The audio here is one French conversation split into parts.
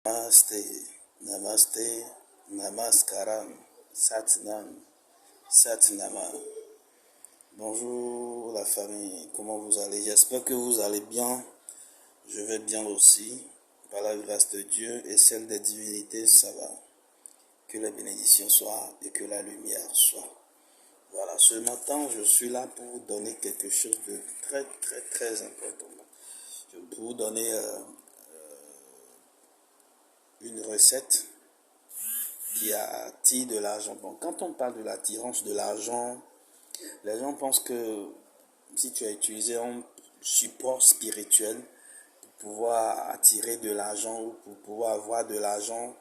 Namaste, Namaste, Namaskaram, Satnam, Satnama. Bonjour la famille, comment vous allez? J'espère que vous allez bien. Je vais bien aussi. Par la grâce de Dieu et celle des divinités, ça va. Que la bénédiction soit et que la lumière soit. Voilà, ce matin, je suis là pour vous donner quelque chose de très important. Je vais vous donner une recette qui attire de l'argent. Bon, quand on parle de l'attirance de l'argent, les gens pensent que si tu as utilisé un support spirituel pour pouvoir attirer de l'argent ou pour pouvoir avoir de l'argent,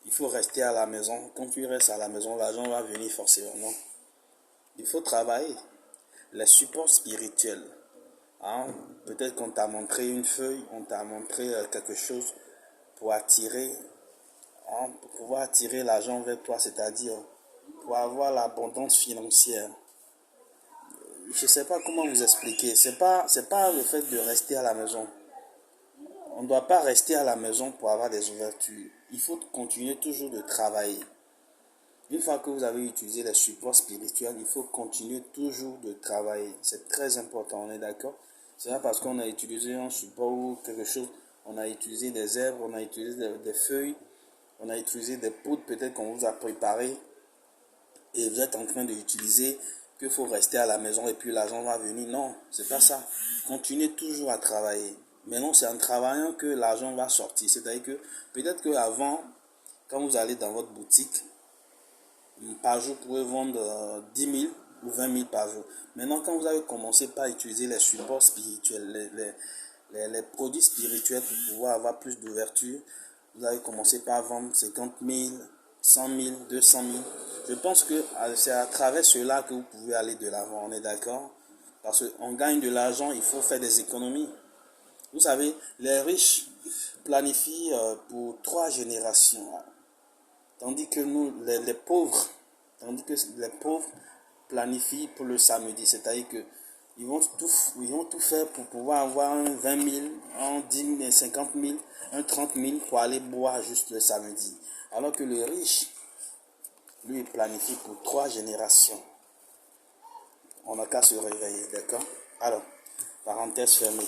il faut rester à la maison. Quand tu restes à la maison, l'argent va venir forcément. Non. Il faut travailler. Les supports spirituels. Peut-être qu'on t'a montré une feuille, on t'a montré quelque chose pour attirer, pour pouvoir attirer l'argent vers toi, c'est-à-dire pour avoir l'abondance financière. Je ne sais pas comment vous expliquer. C'est pas le fait de rester à la maison. On ne doit pas rester à la maison pour avoir des ouvertures. Il faut continuer toujours de travailler. Une fois que vous avez utilisé les supports spirituels, il faut continuer toujours de travailler. C'est très important, on est d'accord? C'est pas parce qu'on a utilisé un support ou quelque chose, on a utilisé des herbes, on a utilisé des feuilles, on a utilisé des poudres peut-être qu'on vous a préparé et vous êtes en train d'utiliser qu'il faut rester à la maison et puis l'argent va venir. Non, c'est pas ça. Continuez toujours à travailler. Maintenant, c'est en travaillant que l'argent va sortir. C'est-à-dire que peut-être qu'avant, quand vous allez dans votre boutique, par jour, vous pouvez vendre 10 000 ou 20 000 par jour. Maintenant, quand vous avez commencé par utiliser les supports spirituels, les produits spirituels pour pouvoir avoir plus d'ouverture, vous avez commencé par vendre 50 000, 100 000, 200 000. Je pense que c'est à travers cela que vous pouvez aller de l'avant, on est d'accord? Parce qu'on gagne de l'argent, il faut faire des économies. Vous savez, les riches planifient pour 3 générations. Tandis que nous, les pauvres, planifient pour le samedi. C'est-à-dire que ils vont tout faire pour pouvoir avoir un 20 000, un 10 000, 50 000, un 30 000 pour aller boire juste le samedi. Alors que le riche, lui, il planifie pour 3 générations. On n'a qu'à se réveiller, d'accord? Alors, parenthèse fermée.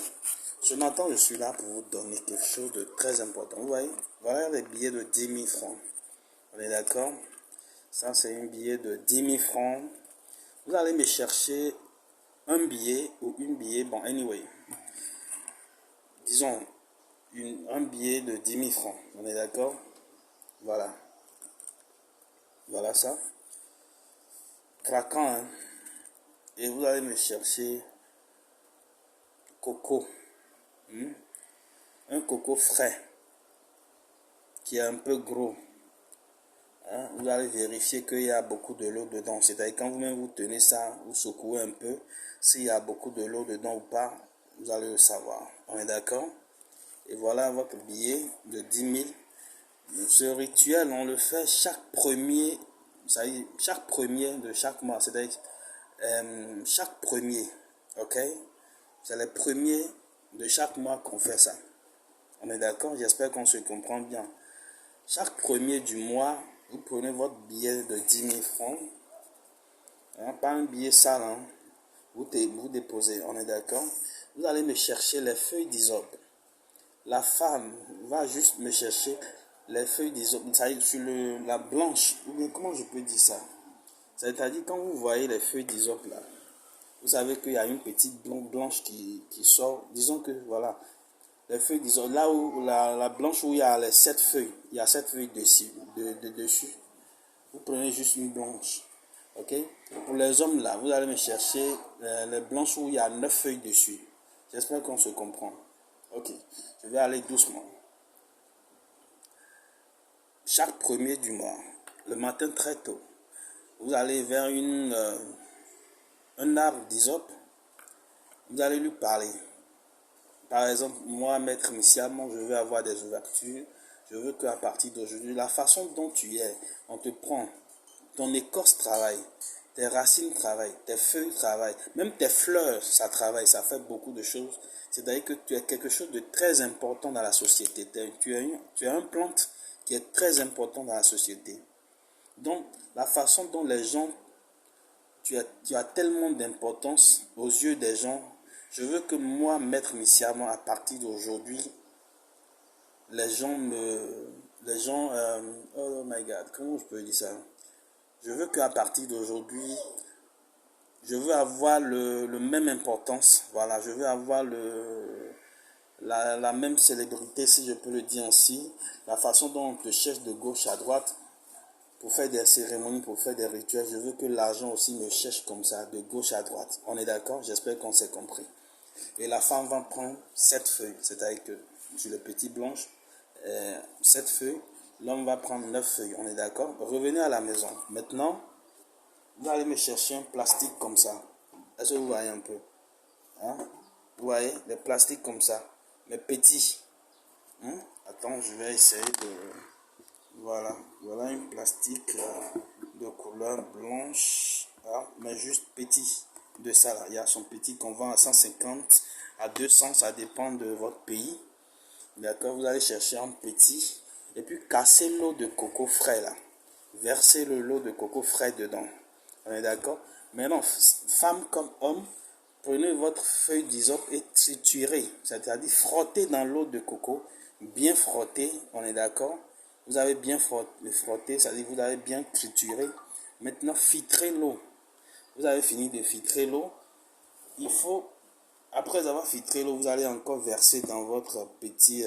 Ce matin, je suis là pour vous donner quelque chose de très important. Vous voyez, voilà les billets de 10 000 francs. On est d'accord? Ça, c'est un billet de 10 000 francs. Vous allez me chercher un billet ou une billet, bon, anyway. Disons, un billet de 10 000 francs. On est d'accord? Voilà. Voilà ça. Craquant, hein? Et vous allez me chercher coco. Un coco frais qui est un peu gros. Vous allez vérifier qu'il y a beaucoup de l'eau dedans. C'est-à-dire quand vous-même vous tenez ça, vous secouez un peu, s'il y a beaucoup de l'eau dedans ou pas, vous allez le savoir. On est d'accord? Et voilà votre billet de 10 000. Ce rituel, on le fait chaque premier de chaque mois. C'est-à-dire chaque premier, ok? C'est les premiers de chaque mois qu'on fait ça. On est d'accord? J'espère qu'on se comprend bien. Chaque premier du mois, vous prenez votre billet de 10 000 francs. Pas un billet sale. Vous déposez, on est d'accord? Vous allez me chercher les feuilles d'hysope. La femme va juste me chercher les feuilles d'hysope. Sur la blanche. Ou bien comment je peux dire ça? C'est-à-dire quand vous voyez les feuilles d'hysope là, vous savez qu'il y a une petite blanche qui sort. Disons que voilà. Les feuilles, disons, là où la blanche où il y a les 7 feuilles, il y a 7 feuilles dessus. Vous prenez juste une blanche. Ok? Pour les hommes là, vous allez me chercher les blanches où il y a 9 feuilles dessus. J'espère qu'on se comprend. Ok, je vais aller doucement. Chaque premier du mois, le matin très tôt, vous allez vers un arbre d'hysope. Vous allez lui parler. Par exemple, moi, maître initialement, je veux avoir des ouvertures. Je veux qu'à partir d'aujourd'hui, la façon dont tu es, on te prend, ton écorce travaille. tes racines travaillent, tes feuilles travaillent, même tes fleurs, ça travaille, ça fait beaucoup de choses. C'est-à-dire que tu es quelque chose de très important dans la société. Tu es une plante qui est très important dans la société. Donc, la façon dont les gens, tu as tellement d'importance aux yeux des gens. Je veux que moi, Maître Missiamon, à partir d'aujourd'hui, oh my God, comment je peux dire ça? Je veux qu'à partir d'aujourd'hui, je veux avoir le même importance, voilà, je veux avoir la même célébrité, si je peux le dire ainsi, la façon dont on te cherche de gauche à droite pour faire des cérémonies, pour faire des rituels, je veux que l'argent aussi me cherche comme ça, de gauche à droite. On est d'accord? J'espère qu'on s'est compris. Et la femme va prendre 7 feuilles, c'est-à-dire que sur le petit blanche, 7 feuilles, l'homme va prendre 9 feuilles, on est d'accord? Revenez à la maison. Maintenant, vous allez me chercher un plastique comme ça. Est-ce que vous voyez un peu? Hein? Vous voyez, des plastiques comme ça, mais petits. Hein? Attends, je vais essayer de... Voilà, voilà un plastique de couleur blanche, hein, mais juste petit. De ça là, il y a son petit qu'on vend à 150, à 200, ça dépend de votre pays. D'accord, vous allez chercher un petit et puis casser l'eau de coco frais là. Versez le lot de coco frais dedans. On est d'accord? Maintenant, femme comme homme, prenez votre feuille d'hysope et triturez, c'est-à-dire frottez dans l'eau de coco, bien frotter, on est d'accord? Vous avez bien frotté, c'est-à-dire vous avez bien trituré. Maintenant, filtrez l'eau. Vous avez fini de filtrer l'eau. Il faut, après avoir filtré l'eau, vous allez encore verser dans votre petit,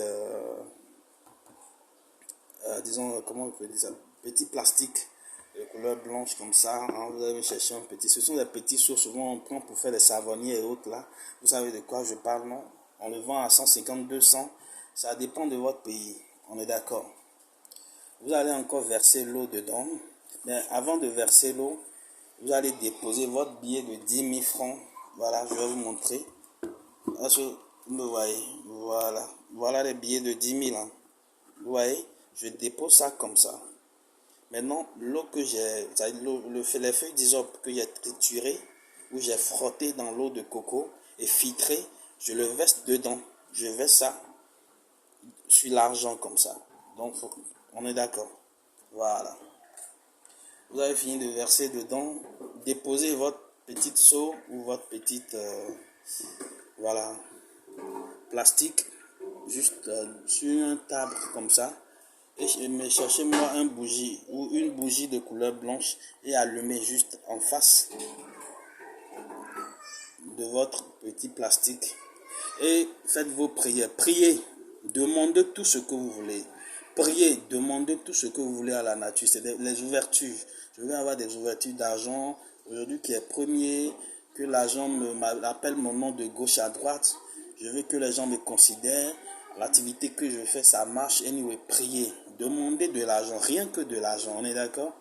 disons, comment on peut dire ça, petit plastique de couleur blanche comme ça, hein, vous allez chercher un petit, ce sont des petits seaux, souvent on prend pour faire des savonniers et autres là, vous savez de quoi je parle, non? On le vend à 150, 200, ça dépend de votre pays, on est d'accord. Vous allez encore verser l'eau dedans, mais avant de verser l'eau, vous allez déposer votre billet de 10 000 francs, voilà, je vais vous montrer, est-ce que vous me voyez, voilà, voilà les billets de 10 000, hein. Vous voyez, je dépose ça comme ça. Maintenant, l'eau que j'ai, les feuilles d'hysope que j'ai triturées, où j'ai frotté dans l'eau de coco et filtré, je le verse dedans. Je verse ça sur l'argent comme ça. Donc, on est d'accord. Voilà. Vous avez fini de verser dedans. Déposez votre petite seau ou votre petite, voilà, plastique, juste sur une table comme ça. Et me chercher moi un bougie ou une bougie de couleur blanche et allumer juste en face de votre petit plastique et faites vos prières. Priez, demandez tout ce que vous voulez. Priez, demandez tout ce que vous voulez à la nature. C'est les ouvertures. Je veux avoir des ouvertures d'argent aujourd'hui qui est premier, que l'argent m'appelle mon nom de gauche à droite. Je veux que les gens me considèrent. L'activité que je fais, ça marche. Anyway, priez. Demandez de l'argent, rien que de l'argent, on est d'accord?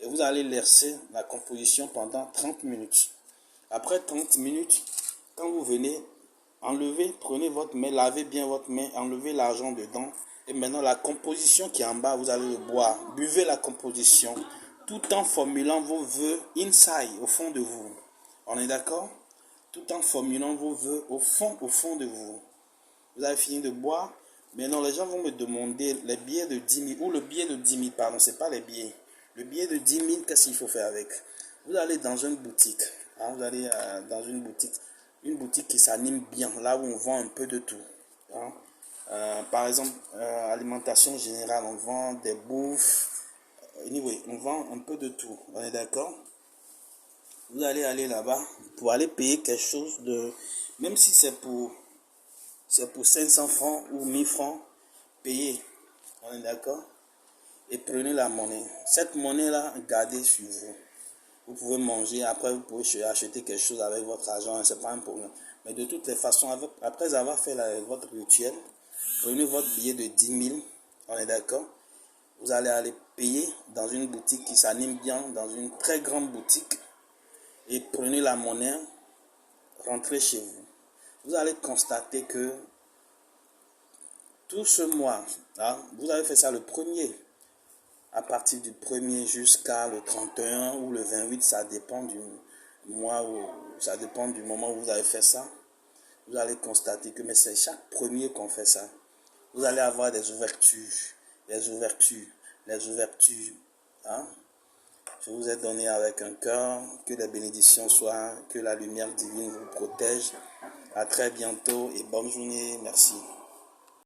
Et vous allez laisser la composition pendant 30 minutes. Après 30 minutes, quand vous venez, enlevez, prenez votre main, lavez bien votre main, enlevez l'argent dedans. Et maintenant, la composition qui est en bas, vous allez le boire. Buvez la composition tout en formulant vos vœux inside, au fond de vous. On est d'accord? Tout en formulant vos vœux au fond de vous. Vous avez fini de boire. Maintenant, les gens vont me demander les billets de 10 000, ou le billet de 10 000, pardon, c'est pas les billets. Le billet de 10 000, qu'est-ce qu'il faut faire avec? Vous allez dans une boutique, hein, vous allez dans une boutique qui s'anime bien, là où on vend un peu de tout. Hein. Par exemple, alimentation générale, on vend des bouffes, anyway, on vend un peu de tout, on est d'accord? Vous allez aller là-bas pour aller payer quelque chose de, même si c'est pour 500 francs ou 1000 francs, payez, on est d'accord? Et prenez la monnaie. Cette monnaie-là, gardez sur vous. Vous pouvez manger, après vous pouvez acheter quelque chose avec votre argent, c'est pas un problème. Mais de toutes les façons, après avoir fait votre rituel, prenez votre billet de 10 000, on est d'accord? Vous allez aller payer dans une boutique qui s'anime bien, dans une très grande boutique, et prenez la monnaie, rentrez chez vous. Vous allez constater que tout ce mois, hein, vous avez fait ça le premier. à partir du 1er jusqu'à le 31 ou le 28, ça dépend du mois où, ça dépend du moment où vous avez fait ça. Vous allez constater que, mais c'est chaque premier qu'on fait ça. Vous allez avoir des ouvertures, les ouvertures, les ouvertures. Hein? Je vous ai donné avec un cœur, que les bénédictions soient, que la lumière divine vous protège. À très bientôt et bonne journée. Merci.